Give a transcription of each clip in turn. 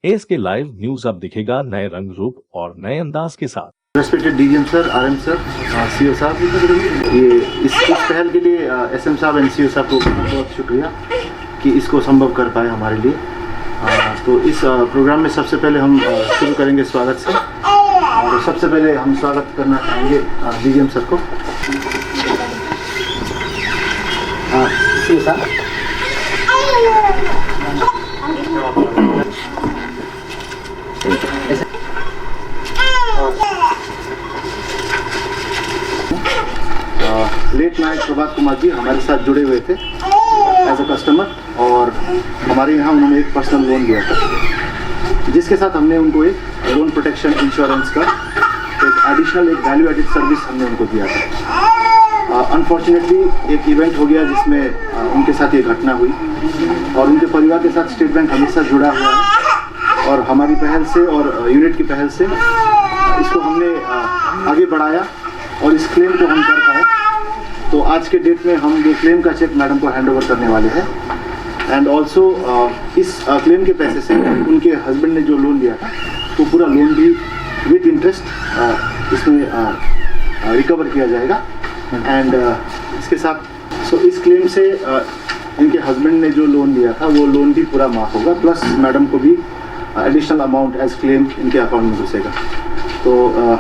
ASK live news अब दिखेगा नए रंग रूप और नए अंदाज के साथ। Respected DGM sir, RM sir, CO साहब, ये इस पहल के लिए एसएम साहब एंड सीओ साहब को बहुत शुक्रिया कि इसको संभव कर पाए हमारे लिए। तो इस प्रोग्राम में सबसे पहले हम शुरू करेंगे स्वागत से, और सबसे पहले हम स्वागत करना चाहेंगे डीजीएम सर को। सीओ साहब, लेट नाइट प्रभात कुमार जी हमारे साथ जुड़े हुए थे एज अ कस्टमर, और हमारे यहाँ उन्होंने एक पर्सनल लोन लिया था, जिसके साथ हमने उनको एक लोन प्रोटेक्शन इंश्योरेंस का एक एडिशनल एक वैल्यू एडिड सर्विस हमने उनको दिया था। अनफॉर्चुनेटली एक इवेंट हो गया जिसमें उनके साथ ये घटना हुई, और उनके परिवार के साथ स्टेट बैंक हमेशा जुड़ा हुआ है, और हमारी पहल से और यूनिट की पहल से इसको हमने आगे बढ़ाया और इस क्लेम को हम कर पाए। तो आज के डेट में हम ये क्लेम का चेक मैडम को हैंड ओवर करने वाले हैं, एंड ऑल्सो इस क्लेम के पैसे से उनके हस्बैंड ने जो लोन लिया था वो पूरा लोन भी विद इंटरेस्ट इसमें रिकवर किया जाएगा। एंड इसके साथ इस क्लेम से इनके हस्बैंड ने जो लोन लिया था वो लोन भी पूरा माफ़ होगा, प्लस मैडम को भी एडिशनल अमाउंट एज क्लेम इनके अकाउंट में घुसेगा। तो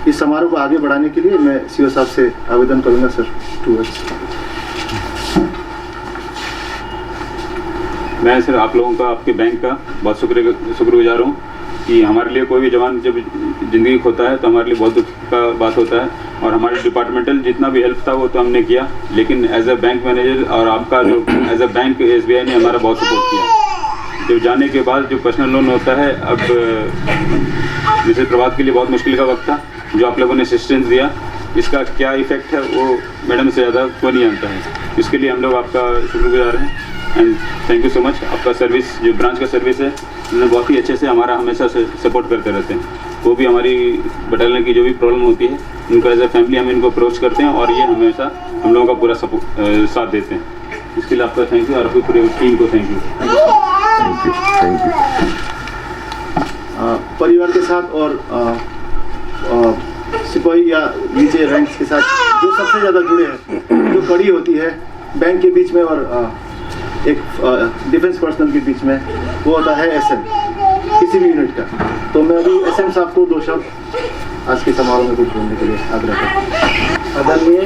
इस समारोह को आगे बढ़ाने के लिए मैं सीओ साहब से आवेदन करूंगा सर, 2 वर्ड्स। मैं सर आप लोगों का, आपके बैंक का बहुत शुक्रगुजार हूँ कि हमारे लिए कोई भी जवान जब ज़िंदगी खोता है तो हमारे लिए बहुत दुख का बात होता है, और हमारे डिपार्टमेंटल जितना भी हेल्प था वो तो हमने किया, लेकिन एज अ बैंक मैनेजर और आपका जो एज अ बैंक SBI ने हमारा बहुत सपोर्ट किया। जब जाने के बाद जो पर्सनल लोन होता है, अब जैसे प्रभात के लिए बहुत मुश्किल का वक्त था, जो आप लोगों ने असिस्टेंस दिया, इसका क्या इफेक्ट है वो मैडम से ज़्यादा कोई नहीं जानता है। इसके लिए हम लोग आपका शुक्रगुजार हैं, and thank you so much. आपका सर्विस जो ब्रांच का सर्विस है उन्होंने बहुत ही अच्छे से हमारा हमेशा से सपोर्ट करते रहते हैं। वो भी हमारी बटालियन की जो भी प्रॉब्लम होती है उनको एज ए फैमिली हम इनको अप्रोच करते हैं, और ये हमेशा हम लोगों का पूरा साथ देते हैं। इसके लिए आपका थैंक यू, और आपकी पूरी टीम को थैंक यू। परिवार के साथ और सिपाही या नीचे रैंक्स के साथ जो सबसे ज़्यादा जुड़े हैं, जो कड़ी होती है बैंक के बीच में और एक डिफेंस पर्सनल के बीच में, वो होता है एसएम किसी भी यूनिट का। तो मैं अभी एसएम साहब को 2 शब्द आज के समारोह में कुछ बोलने के लिए आग्रह करता हूँ। आदरणीय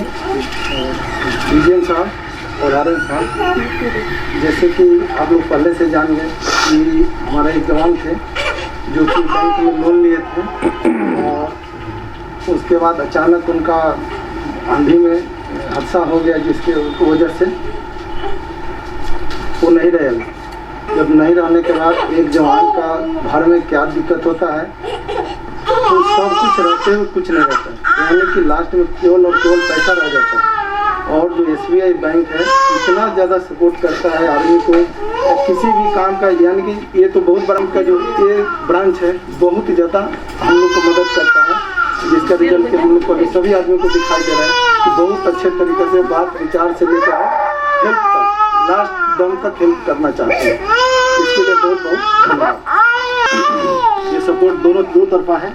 डीजीएम साहब और आरएम साहब, जैसे कि आप लोग पहले से जान गए कि हमारे एक जवान थे जो कि बैंक में लोन लिए थे, और उसके बाद अचानक उनका आंधी में हादसा हो गया, जिसके वजह से वो नहीं रहे। जब नहीं रहने के बाद एक जवान का घर में क्या दिक्कत होता है, तो सब कुछ रहते हुए कुछ नहीं रहता है, यानी कि लास्ट में केवल और केवल पैसा रह जाता है। और जो SBI बैंक है इतना ज़्यादा सपोर्ट करता है आदमी को किसी भी काम का, यानी कि ये तो बहुत बड़ा का जो ये ब्रांच है बहुत ही ज़्यादा हम लोग को मदद करता है, जिसका रिजल्ट के हम लोग को सभी आदमियों को दिखाई दे रहा है कि बहुत अच्छे तरीके से बात विचार से लेकर हेल्प तक लास्ट दम तक हेल्प करना चाहते हैं। इसके लिए बहुत बहुत धन्यवाद। ये सपोर्ट दो तरफा है,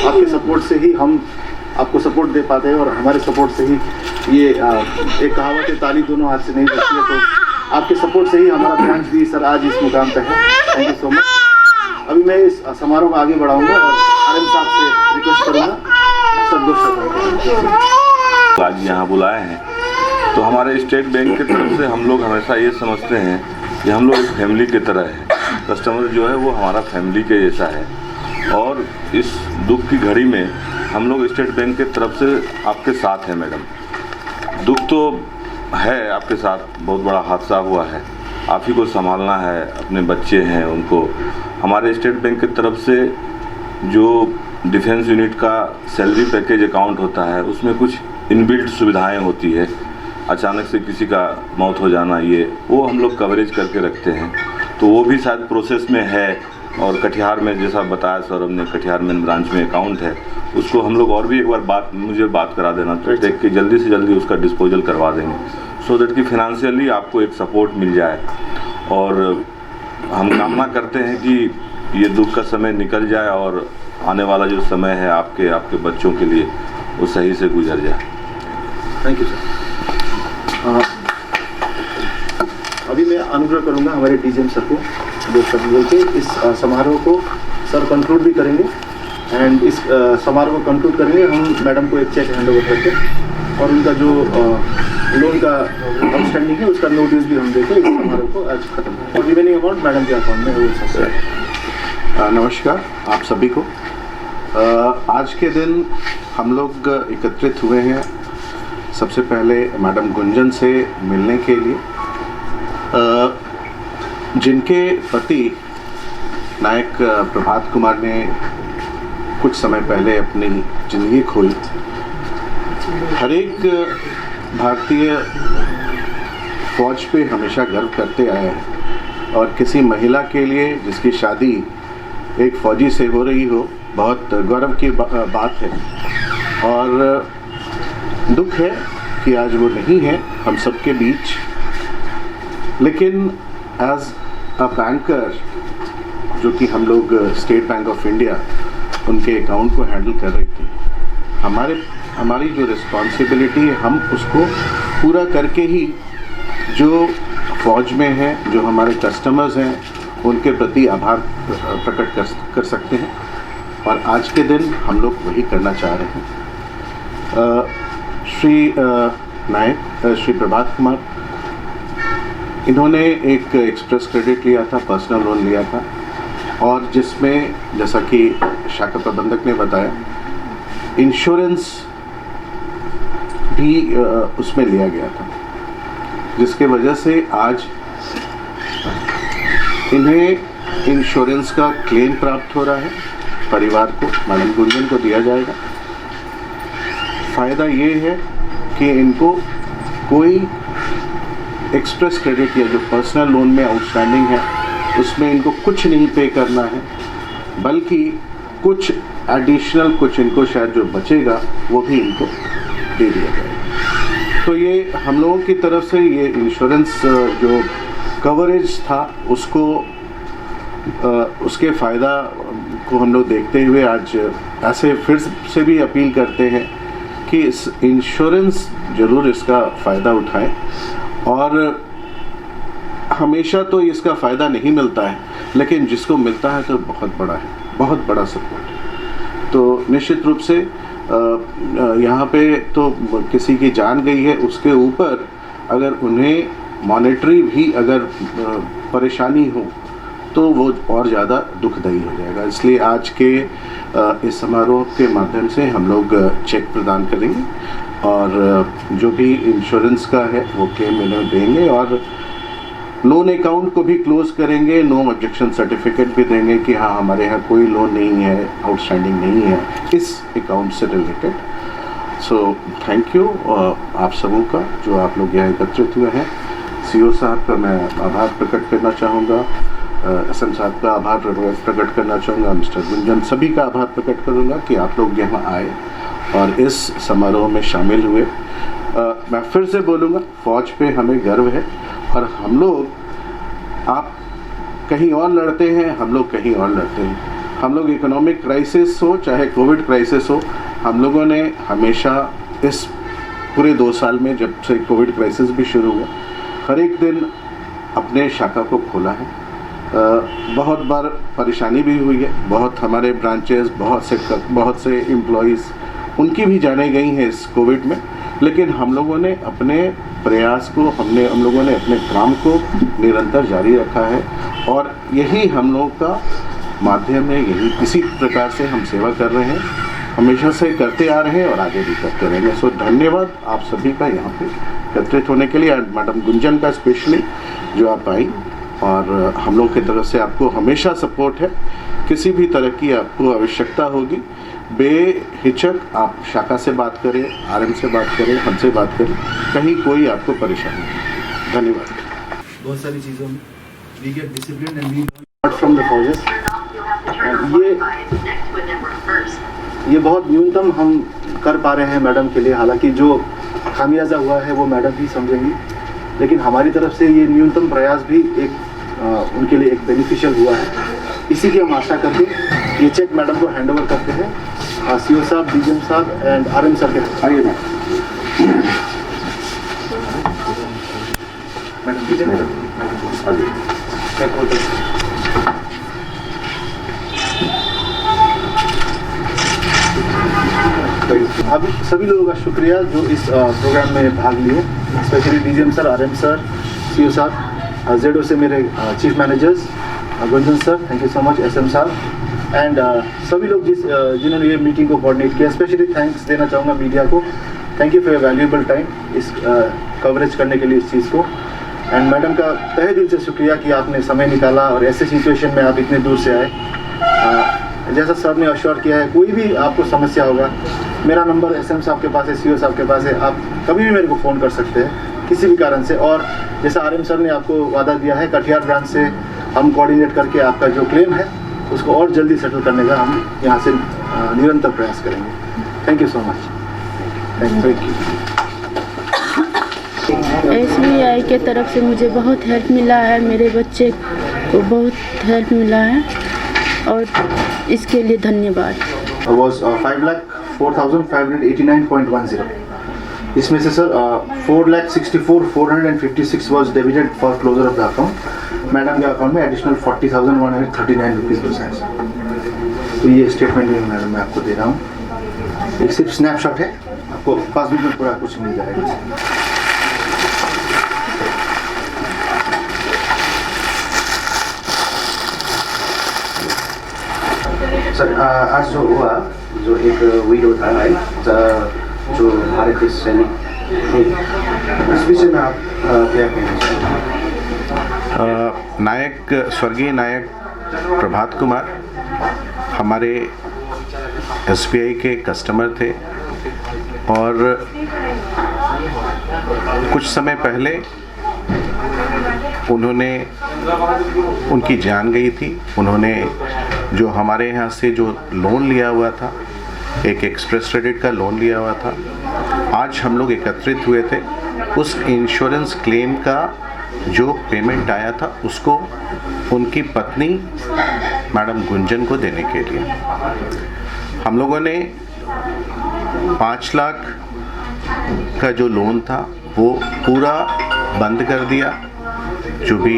आपके सपोर्ट से ही हम आपको सपोर्ट दे पाते हैं, और हमारे सपोर्ट से ही ये एक कहावत है, ताली दोनों हाथ से नहीं बजती है। तो आपके सपोर्ट से ही हमारा ब्रांच भी सर आज इस मुकाम पे है। Thank you so much. अभी मैं इस समारोह को आगे बढ़ाऊंगा और आरएम साहब से रिक्वेस्ट करूँगा सब 2 शब्द आज यहाँ बुलाए हैं। तो हमारे स्टेट बैंक की तरफ से हम लोग हमेशा ये समझते हैं कि हम लोग एक फैमिली की तरह है, कस्टमर जो है वो हमारा फैमिली के जैसा है, और इस दुख की घड़ी में हम लोग स्टेट बैंक की तरफ से आपके साथ हैं मैडम। दुख तो है आपके साथ, बहुत बड़ा हादसा हुआ है, आप ही को संभालना है, अपने बच्चे हैं उनको। हमारे स्टेट बैंक की तरफ से जो डिफेंस यूनिट का सैलरी पैकेज अकाउंट होता है उसमें कुछ इनबिल्ट सुविधाएं होती है, अचानक से किसी का मौत हो जाना, ये वो हम लोग कवरेज करके रखते हैं। तो वो भी शायद प्रोसेस में है, और कटिहार में जैसा बताया सौरभ ने, कटिहार मेन ब्रांच में अकाउंट है, उसको हम लोग और भी एक बार मुझे बात करा देना, तो देख के जल्दी से जल्दी उसका डिस्पोजल करवा देंगे, सो दैट कि फिनेंशियली आपको एक सपोर्ट मिल जाए। और हम कामना करते हैं कि ये दुख का समय निकल जाए और आने वाला जो समय है आपके बच्चों के लिए वो सही से गुजर जाए। Thank you sir. अभी मैं अनुग्रह करूंगा हमारे डीजीएम सर को दो शब्द बोल के इस समारोह को सर कंक्लूड भी करेंगे एंड इस समारोह को कंक्लूड करेंगे हम मैडम को एक चेक हैंड ओवर करके और उनका जो लोन का आउटस्टैंडिंग है उसका नोटिस भी हम देके इस समारोह को आज खत्म करें और रिमेनिंग अमाउंट मैडम के अकाउंट में हो सकता है। नमस्कार आप सभी को। आज के दिन हम लोग एकत्रित हुए हैं सबसे पहले मैडम गुंजन से मिलने के लिए, जिनके पति नायक प्रभात कुमार ने कुछ समय पहले अपनी ज़िंदगी खोई। हर एक भारतीय फौज पे हमेशा गर्व करते आए हैं और किसी महिला के लिए जिसकी शादी एक फौजी से हो रही हो बहुत गौरव की बात है और दुख है कि आज वो नहीं है हम सबके बीच। लेकिन एज अ बैंकर जो कि हम लोग स्टेट बैंक ऑफ इंडिया उनके अकाउंट को हैंडल कर रही थी, हमारी जो रिस्पॉन्सिबिलिटी है हम उसको पूरा करके ही जो फौज में हैं, जो हमारे कस्टमर्स हैं, उनके प्रति आभार प्रकट कर सकते हैं और आज के दिन हम लोग वही करना चाह रहे हैं। श्री नायक श्री प्रभात कुमार, इन्होंने एक एक्सप्रेस क्रेडिट लिया था, पर्सनल लोन लिया था और जिसमें जैसा कि शाखा प्रबंधक ने बताया इंश्योरेंस भी उसमें लिया गया था, जिसके वजह से आज इन्हें इंश्योरेंस का क्लेम प्राप्त हो रहा है। परिवार को मैडम गुंजन को दिया जाएगा। फ़ायदा ये है कि इनको कोई एक्सप्रेस क्रेडिट या जो पर्सनल लोन में आउटस्टैंडिंग है उसमें इनको कुछ नहीं पे करना है, बल्कि कुछ एडिशनल कुछ इनको शायद जो बचेगा वो भी इनको दे दिया जाएगा। तो ये हम लोगों की तरफ से ये इंश्योरेंस जो कवरेज था उसको उसके फ़ायदा को हम लोग देखते हुए आज ऐसे फिर से भी अपील करते हैं कि इस इंश्योरेंस ज़रूर इसका फ़ायदा उठाएं और हमेशा तो इसका फ़ायदा नहीं मिलता है, लेकिन जिसको मिलता है तो बहुत बड़ा है, बहुत बड़ा सपोर्ट है। तो निश्चित रूप से यहाँ पे तो किसी की जान गई है, उसके ऊपर अगर उन्हें मॉनेटरी भी अगर परेशानी हो तो वो और ज़्यादा दुखदायी हो जाएगा। इसलिए आज के इस समारोह के माध्यम से हम लोग चेक प्रदान करेंगे और जो भी इंश्योरेंस का है वो क्लेम इन्हें देंगे और लोन अकाउंट को भी क्लोज करेंगे। नो ऑब्जेक्शन सर्टिफिकेट भी देंगे कि हाँ हमारे यहाँ कोई लोन नहीं है, आउटस्टैंडिंग नहीं है इस अकाउंट से रिलेटेड। सो थैंक यू आप सबों का जो आप लोग यहाँ एकत्रित हुए हैं। सीओ साहब का मैं आभार प्रकट करना चाहूँगा, एसएम साहब का आभार प्रकट करना चाहूँगा, मिस्टर गुंजन, सभी का आभार प्रकट करूँगा कि आप लोग यहाँ आए और इस समारोह में शामिल हुए। मैं फिर से बोलूँगा फ़ौज पे हमें गर्व है और हम लोग, आप कहीं और लड़ते हैं, हम लोग कहीं और लड़ते हैं। हम लोग इकोनॉमिक क्राइसिस हो चाहे कोविड क्राइसिस हो, हम लोगों ने हमेशा इस पूरे 2 साल में जब से कोविड क्राइसिस भी शुरू हुआ हर एक दिन अपने शाखा को खोला है। बहुत बार परेशानी भी हुई है, बहुत हमारे ब्रांचेस, बहुत से एम्प्लॉइज़ उनकी भी जाने गई हैं इस कोविड में, लेकिन हम लोगों ने अपने प्रयास को हम लोगों ने अपने काम को निरंतर जारी रखा है और यही हम लोगों का माध्यम है, यही इसी प्रकार से हम सेवा कर रहे हैं, हमेशा से करते आ रहे हैं और आगे भी करते रहेंगे। सो धन्यवाद आप सभी का यहाँ पे एकत्रित होने के लिए, मैडम गुंजन का स्पेशली जो आप आई और हम लोग की तरफ से आपको हमेशा सपोर्ट है। किसी भी तरह की आपको आवश्यकता होगी बेहिचक आप शाखा से बात करें, आरएम से बात करें, हमसे बात करें, कहीं कोई आपको परेशानी नहीं। धन्यवाद। बहुत सारी चीज़ों में we get discipline and we not from the forces. ये बहुत न्यूनतम हम कर पा रहे हैं मैडम के लिए, हालांकि जो खामियाजा हुआ है वो मैडम ही समझेंगी, लेकिन हमारी तरफ से ये न्यूनतम प्रयास भी एक उनके लिए एक बेनिफिशियल हुआ है। इसी इसी की हम आशा करके ये चेक मैडम को हैंड ओवर करते हैं CO साहब, DGM साहब एंड RM सर के। आइए अभी सभी लोगों का शुक्रिया जो इस प्रोग्राम में भाग लिए, specially DGM sir, RM sir, CO साहब, ZO से मेरे chief managers Gunjan sir, thank you so much, SM साहब एंड सभी लोग जिन्होंने ये मीटिंग को कोऑर्डिनेट किया। स्पेशली थैंक्स देना चाहूँगा मीडिया को, thank you for your valuable time इस कवरेज करने के लिए इस चीज़ को। एंड मैडम का तहे दिल से शुक्रिया कि आपने समय निकाला और ऐसे सिचुएशन में आप इतने दूर से आए। जैसा सर ने अश्योर किया है, कोई भी आपको समस्या होगा, मेरा नंबर SM साहब के पास है, CO साहब के पास है, आप कभी भी मेरे को फ़ोन कर सकते हैं किसी भी कारण से। और जैसा RM सर ने आपको वादा दिया है, कटिहार ब्रांच से हम कोऑर्डिनेट करके आपका जो क्लेम है उसको और जल्दी सेटल करने का हम यहाँ से निरंतर प्रयास करेंगे। Thank you so much. Thank you. SBI के तरफ से मुझे बहुत हेल्प मिला है, मेरे बच्चे को बहुत हेल्प मिला है और इसके लिए धन्यवाद। was 5,04,589.10। इसमें से sir 4,64,456 was debited for closure of the account। Madam के अकाउंट में एडिशनल 40,139 रुपीज़ बचा है। तो ये स्टेटमेंट भी मैडम मैं आपको दे रहा हूँ, एक सिर्फ स्नैपशॉट है, आपको पासबुक में पूरा कुछ मिल जाएगा। सर आज जो हुआ, जो एक वीडियो था जो भारत के सैनिक थे, इस विषय में आप क्या कहना चाहेंगे? नायक, स्वर्गीय नायक प्रभात कुमार हमारे SBI के कस्टमर थे और कुछ समय पहले उनकी जान गई थी। उन्होंने जो हमारे यहाँ से जो लोन लिया हुआ था, एक एक्सप्रेस क्रेडिट का लोन लिया हुआ था, आज हम लोग एकत्रित हुए थे उस इंश्योरेंस क्लेम का जो पेमेंट आया था उसको उनकी पत्नी मैडम गुंजन को देने के लिए हम लोगों ने 5 लाख का जो लोन था वो पूरा बंद कर दिया। जो भी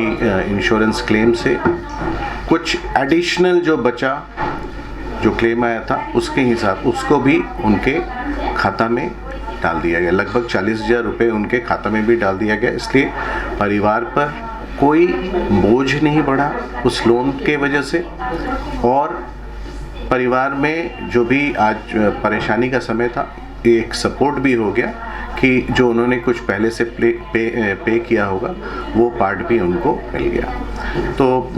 इंश्योरेंस क्लेम से कुछ एडिशनल जो बचा, जो क्लेम आया था उसके हिसाब उसको भी उनके खाता में डाल दिया गया। लगभग 40,000 रुपये उनके खाता में भी डाल दिया गया। इसलिए परिवार पर कोई बोझ नहीं बढ़ा उस लोन के वजह से, और परिवार में जो भी आज परेशानी का समय था, एक सपोर्ट भी हो गया कि जो उन्होंने कुछ पहले से पे किया होगा वो पार्ट भी उनको मिल गया। तो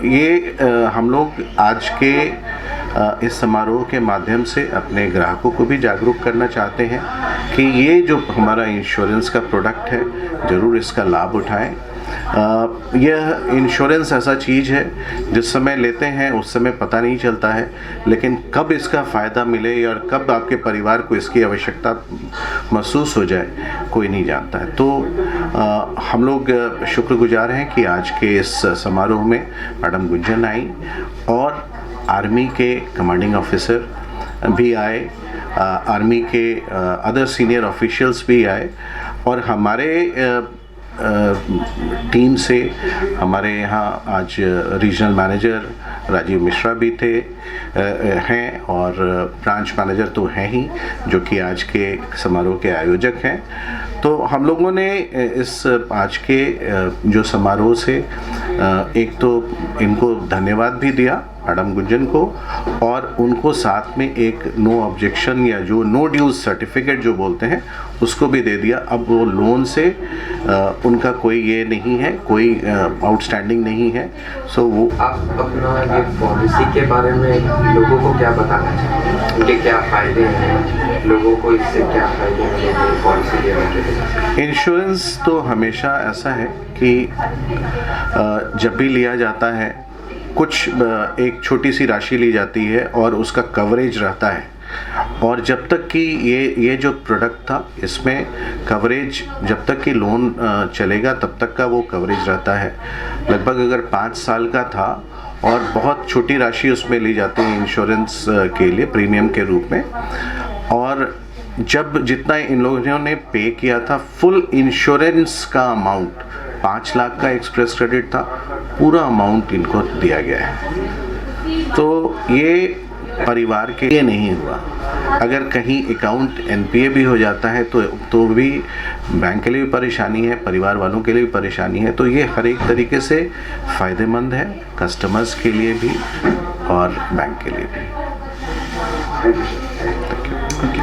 ये हम लोग आज के इस समारोह के माध्यम से अपने ग्राहकों को भी जागरूक करना चाहते हैं कि ये जो हमारा इंश्योरेंस का प्रोडक्ट है, ज़रूर इसका लाभ उठाएं। यह इंश्योरेंस ऐसा चीज़ है जिस समय लेते हैं उस समय पता नहीं चलता है, लेकिन कब इसका फ़ायदा मिले और कब आपके परिवार को इसकी आवश्यकता महसूस हो जाए कोई नहीं जानता है। तो हम लोग शुक्रगुजार हैं कि आज के इस समारोह में मैडम गुंजन आई और आर्मी के कमांडिंग ऑफिसर भी आए, आर्मी के अदर सीनियर ऑफिशियल्स भी आए, और हमारे टीम से हमारे यहाँ आज रीजनल मैनेजर राजीव मिश्रा भी हैं और ब्रांच मैनेजर तो हैं ही जो कि आज के समारोह के आयोजक हैं। तो हम लोगों ने इस आज के जो समारोह से एक तो इनको धन्यवाद भी दिया मैडम गुंजन को, और उनको साथ में एक नो ऑब्जेक्शन या जो नो ड्यूज सर्टिफिकेट जो बोलते हैं उसको भी दे दिया। अब वो लोन से उनका कोई ये नहीं है, कोई आउटस्टैंडिंग नहीं है। सो वो आप अपना ये पॉलिसी के बारे में लोगों को क्या बताना चाहेंगे, उनके क्या फ़ायदे हैं, लोगों को इससे क्या फ़ायदे मिलेंगे पॉलिसी लेने के? इंश्योरेंस तो हमेशा ऐसा है कि जब भी लिया जाता है कुछ एक छोटी सी राशि ली जाती है और उसका कवरेज रहता है, और जब तक कि ये जो प्रोडक्ट था इसमें कवरेज जब तक कि लोन चलेगा तब तक का वो कवरेज रहता है। लगभग अगर 5 साल का था और बहुत छोटी राशि उसमें ली जाती है इंश्योरेंस के लिए प्रीमियम के रूप में। और जब जितना इन लोगों ने पे किया था, फुल इंश्योरेंस का अमाउंट 5 लाख का एक्सप्रेस क्रेडिट था, पूरा अमाउंट इनको दिया गया है। तो ये परिवार के लिए नहीं हुआ। अगर कहीं अकाउंट एनपीए भी हो जाता है तो भी बैंक के लिए भी परेशानी है, परिवार वालों के लिए भी परेशानी है। तो ये हर एक तरीके से फ़ायदेमंद है, कस्टमर्स के लिए भी और बैंक के लिए भी। Thank you.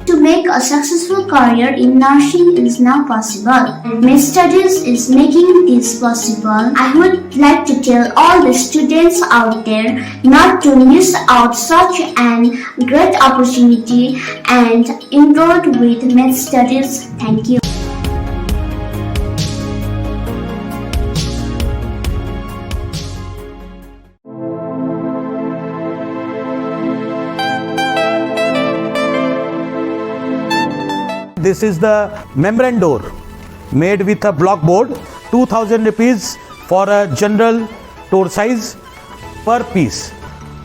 To make a successful career in nursing is now possible. Med Studies is making this possible. I would like to tell all the students out there not to miss out such an great opportunity and enroll with Med Studies. Thank you. This is the membrane door made with a block board, 2000 rupees for a general door size per piece.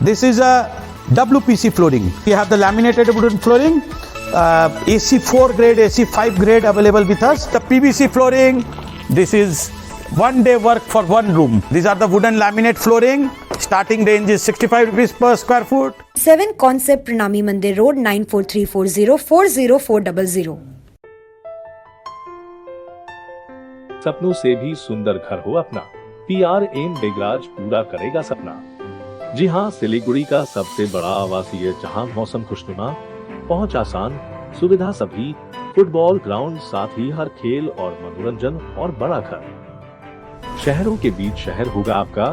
This is a WPC flooring. We have the laminated wooden flooring, AC4 grade, AC5 grade available with us. The PVC flooring, this is 1 day work for 1 room. These are the wooden laminate flooring. Starting range is 65 rupees per square foot. 7 Concept Pranami Mandir Road 9434040400. सपनों से भी सुंदर घर हो अपना, PRM Begraj पूरा करेगा सपना। जी हाँ, सिलीगुड़ी का सबसे बड़ा आवासीय जहां मौसम खुशनुमा, पहुंच आसान, सुविधा सभी, फुटबॉल ग्राउंड, साथ ही हर खेल और मनोरंजन और बड़ा घर। शहरों के बीच शहर होगा आपका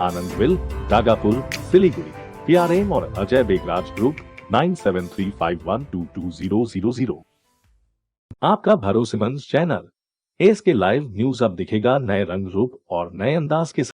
आनंदविल, गागापुर, सिलीगुड़ी। PRM और अजय बेगराज ग्रुप 9735122000। आपका भरोसेमंद चैनल एस के लाइव न्यूज अब दिखेगा नए रंग रूप और नए अंदाज के साथ।